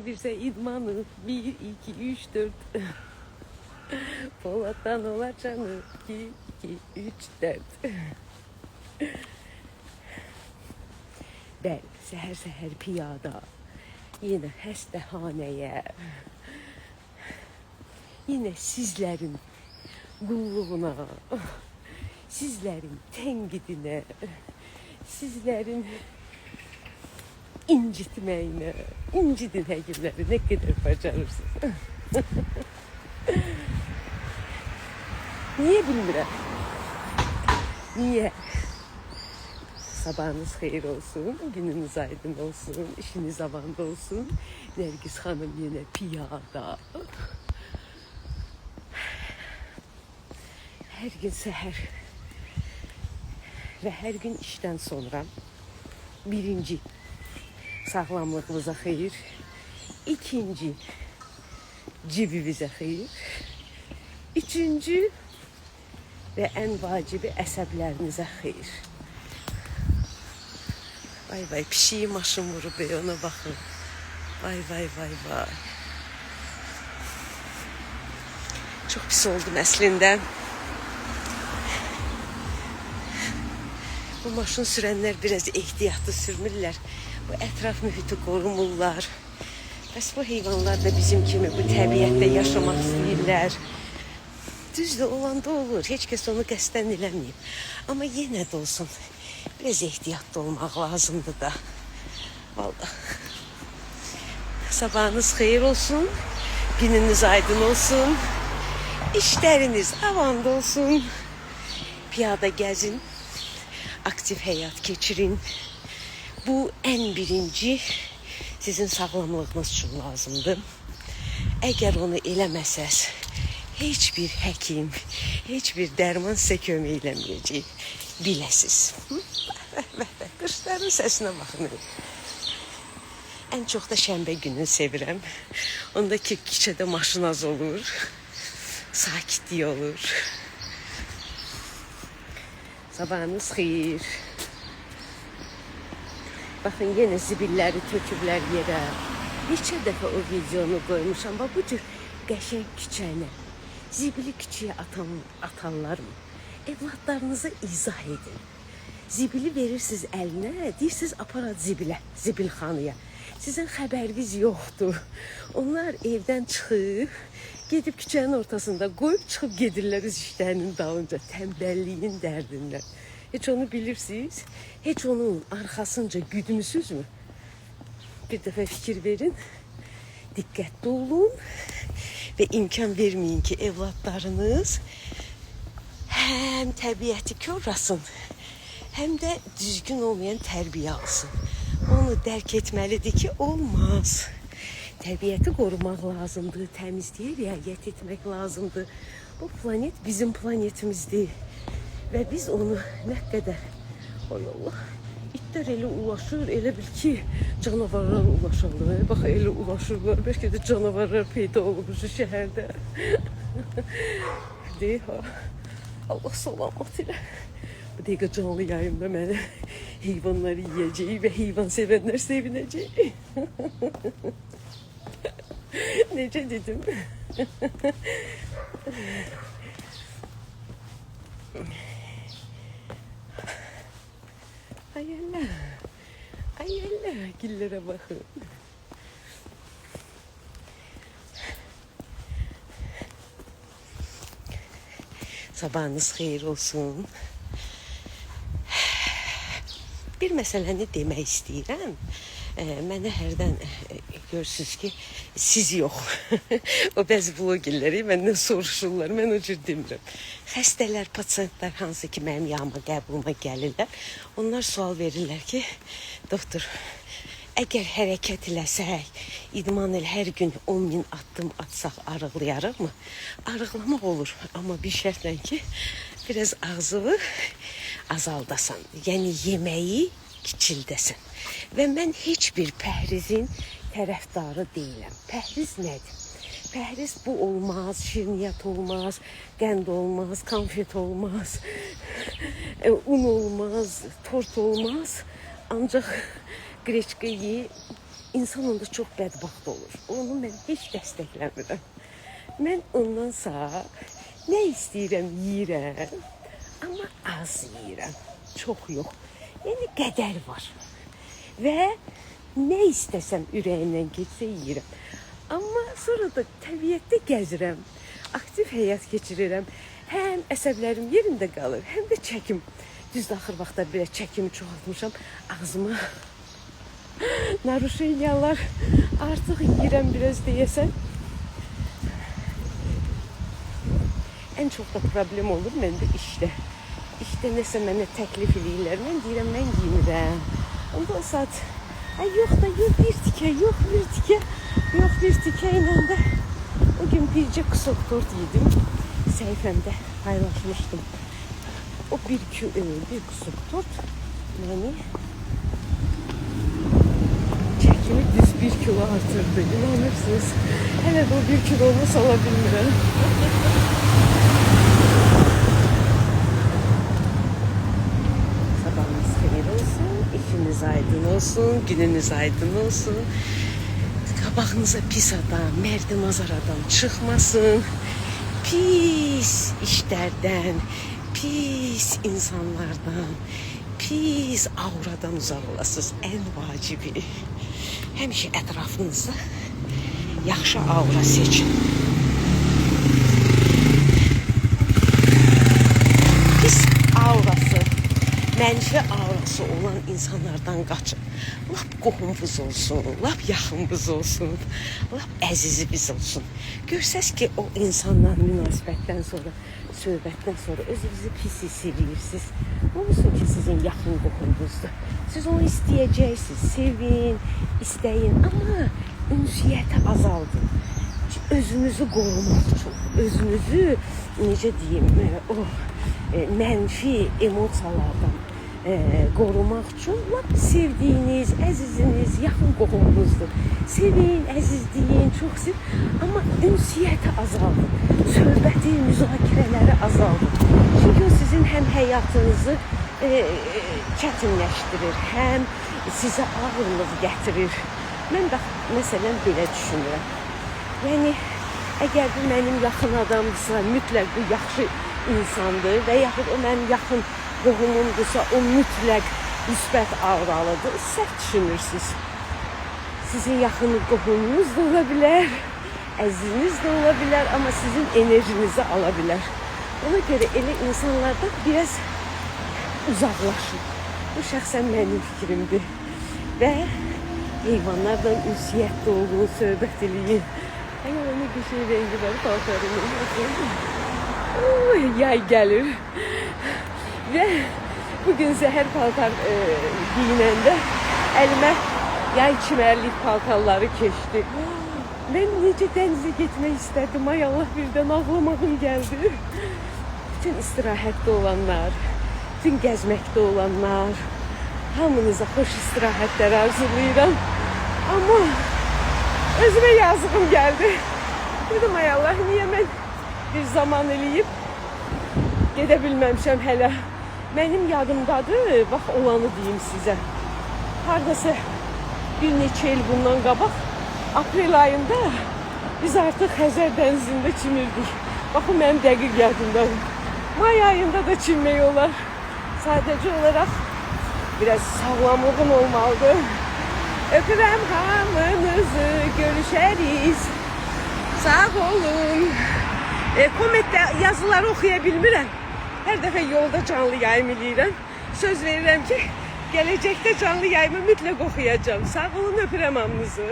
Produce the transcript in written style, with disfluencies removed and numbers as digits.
Birse idmanı 1, 2, 3, 4 Polat'tan olar canı 2, 2, 3, 4 Ben səhər-səhər piyada yine xəstəxanəyə, yine sizlerin qulluğuna, sizlerin tənqidinə, sizlerin incitməyinə, incidin həkimləri nə qədər bacarırsınız. Niye bilmirəm? Niye? Sabahınız xeyir olsun, gününüz aydın olsun, işiniz avanda olsun. Nergis Hanım yine piyada. Her gün səhər ve her gün işten sonra birinci sağlamlığımıza xeyir, ikinci cibimizə xeyir, üçüncü ve en vacibi əsəblərinizə xeyir. Vay vay, pişiyi maşın vurub ona baxın. Vay vay vay vay. Çok pis oldum əslində. Bu maşın sürənlər biraz ehtiyatlı sürmürlər. Bu ətraf mühiti qorumurlar. Bəs bu heyvanlar da bizim kimi bu təbiətdə yaşamaq istəyirlər. Düzdür, olanda olur. Heç kəs onu qəsdən eləməyib. Amma yenə də olsun. Biraz ehtiyatlı olmaq lazımdır da. Vallahi. Sabahınız xeyir olsun. Gününüz aydın olsun. İşləriniz avanda olsun. Piyada gəzin. Aktif həyat keçirin. Bu en birinci sizin sağlamlığınız için lazımdır. Eğer onu eləməsəz, hiçbir həkim, hiçbir dərman sizə kömək eləməyəcək. Biləsiz. Qışların səsinə baxın. En çok da şənbə günü sevirəm. Onda ki, küçədə maşın az olur. Sakitlik olur. Sabahınız xeyir. Bakın yine zibilləri töküblər yerə. Neçə dəfə o videonu qoymuşam. Bax bu cür qəşəng küçəni zibili küçəyə atanlar mı? Evlatlarınıza izah edin. Zibili verirsiniz əlinə, deyirsiniz aparat zibilə, zibilxanaya. Sizin xəbəriniz yoxdur. Onlar evdən çıxıb, gedib küçənin ortasında qoyub çıxıb gedirlər öz işlərinin dalınca, tənbəlliyin dərdindən. Heç onu bilirsiniz, heç onun arxasınca güdmüsünüzmü? Bir dəfə fikir verin, diqqətli olun ve imkan vermeyin ki evlatlarınız hem təbiəti korlasın, hem de düzgün olmayan tərbiyə alsın. Onu dərk etməlidir ki, olmaz. Təbiəti qorumaq lazımdır, təmizliyə riayət etmək lazımdır. Bu planet bizim planetimizdir. Ve biz onu ne kadar, ay Allah, itlər elə ulaşır, elə bil ki, canavarlar ulaşırlar. Bax, elə ulaşırlar, bəlkə də canavarlar peyda olub şu şəhərdə. Deyək ha, Allah salamat elə. Bu dəqiqə canlı yayımda mənə heyvanları yiyəcək və heyvan sevənlər sevinəcək. Necə dedim? Ay Allah, ay Allah, gillere bakın. Sabahınız xeyir olsun. Bir məsələni demək istəyirəm. Mənə hərdən görürsünüz ki, siz yox. O bəzi blogerləri məndən soruşurlar, mən o cür demirəm. Xəstələr, pasientlər hansı ki, mənim yanıma qəbuluma gəlirlər, onlar sual verirlər ki, doktor, əgər hərəkət eləsək, idman el hər gün 10.000 addım atsaq arıqlayarıq mı? Arıqlamaq olur, amma bir şərtlə ki, biraz ağzını azaldasan, yəni yeməyi kiçildəsən. Və mən heç bir pəhrizin tərəfdarı deyiləm. Pəhriz nədir? Pəhriz bu olmaz, şirniyyat olmaz, qənd olmaz, konfet olmaz, un olmaz, tort olmaz. Ancaq qreçka ye, insan onda çox bədbəxt olur. Onu mən heç dəstəkləmirəm. Mən ondan sağ nə istəyirəm yeyirəm, amma az yeyirəm, çox yox. Yəni qədər var. Və nə istəsəm ürəyimdən keçsə yeyirəm. Amma sonra da təbiətdə gəzirəm, aktiv həyat keçirirəm. Həm əsəblərim yerində qalır, həm də çəkim. Düzdür, axır vaxtda belə çəkimi çoxaltmışam. Ağzıma naruşenyalar artıq yeyirəm biraz deyəsən. Ən çox da problem olur məndə işdə. İşdə nəsə mənə təklif eləyirlər. Mən deyirəm, mən yemirəm. Ondan saat, yox da, yox bir tikə, yox bir tikə. Yox bir tikə ilə də o gün bircə qısıq tort yedim. Səhifəmdə paylaşmışdım. O bir qısıq tort məni çəkimi düz 1 kilo artırdı. İnanırsınız. Hələ də o 1 kilonu sala bilmirəm. Sabahınız xeyir olsun, işiniz aydın olsun, gününüz aydın olsun. Qabağınıza pis adam, mərdimazar adam çıxmasın. Pis işlərdən, pis insanlardan, pis auradan uzaq olasınız. Ən vacibi. Həmişə ətrafınızda yaxşı aura seçin. Pis aurası, mənfi aurası olan insanlardan qaçın. Lap qohumumuz olsun, lap yaxınımız olsun, lap əzizimiz olsun. Görsəz ki, o insanla münasibətdən sonra, söhbətdən sonra özünüzü pis hiss edirsiniz. Olsun ki, sizin yaxın qohumunuzdur. Siz onu istəyəcəksiniz, sevin, istəyin, amma ünsiyyəti azaldın. Özünüzü qorumaq üçün, özünüzü, necə deyim, o mənfi emosiyalardan qorumaq üçün lap sevdiyiniz, əziziniz, yaxın qohumunuzdur. Sevin, əzizləyin, çox sev, amma ünsiyyəti azaldın. Söhbəti, müzakirələri azaldın. Çünki o sizin həm həyatınızı çətinləşdirir, həm sizə ağırlıq gətirir. Mən də məsələn belə düşünürəm. Yəni, əgər bu mənim yaxın adamdırsa, mütləq bu yaxşı insandır və yaxud o mənim yaxın qohumumdursa, o mütləq müsbət auralıdır. Səhv düşünürsünüz. Sizin yaxın qohumunuz da ola bilər, əziziniz də ola bilər, amma sizin enerjinizi ala bilər. Ona görə elə insanlardan biraz uzaqlaşın. Bu şəxsən mənim fikrimdir. Və heyvanlarla ünsiyyətli olun, söhbət eləyin. Ayağını bir şey rengi var, paltarını. Yay gəlir. Və bugün səhər paltar giyinəndə əlimə yay çimərlik paltarları keçdi. Mən necə dənizə getmək istədim, ay Allah, birdən ağlamağım gəldi. Bütün istirahətdə olanlar, bütün gəzməkdə olanlar, hamınıza xoş istirahətlər arzulayıram. Amma özümə yazığım gəldi. Dedim, ay Allah, niyə mən bir zaman eləyib gedə bilməmişəm hələ. Mənim yadımdadır, bax olanı deyim sizə. Haradasa bir neçə il bundan qabaq, aprel ayında biz artıq Xəzər dənizində çimirdik. Baxın, mənim dəqiq yadımdadır. May ayında da çimmək olar. Sadəcə olaraq biraz sağlamlığın olmalıdır. Öpürəm hamınızı, görüşəriz. Sağ olun. Kommentdə yazıları oxuya bilmirəm. Hər dəfə yolda canlı yayım eləyirəm. Söz verirəm ki, gələcəkdə canlı yayımı mütləq oxuyacağım. Sağ olun, öpürəm hamınızı.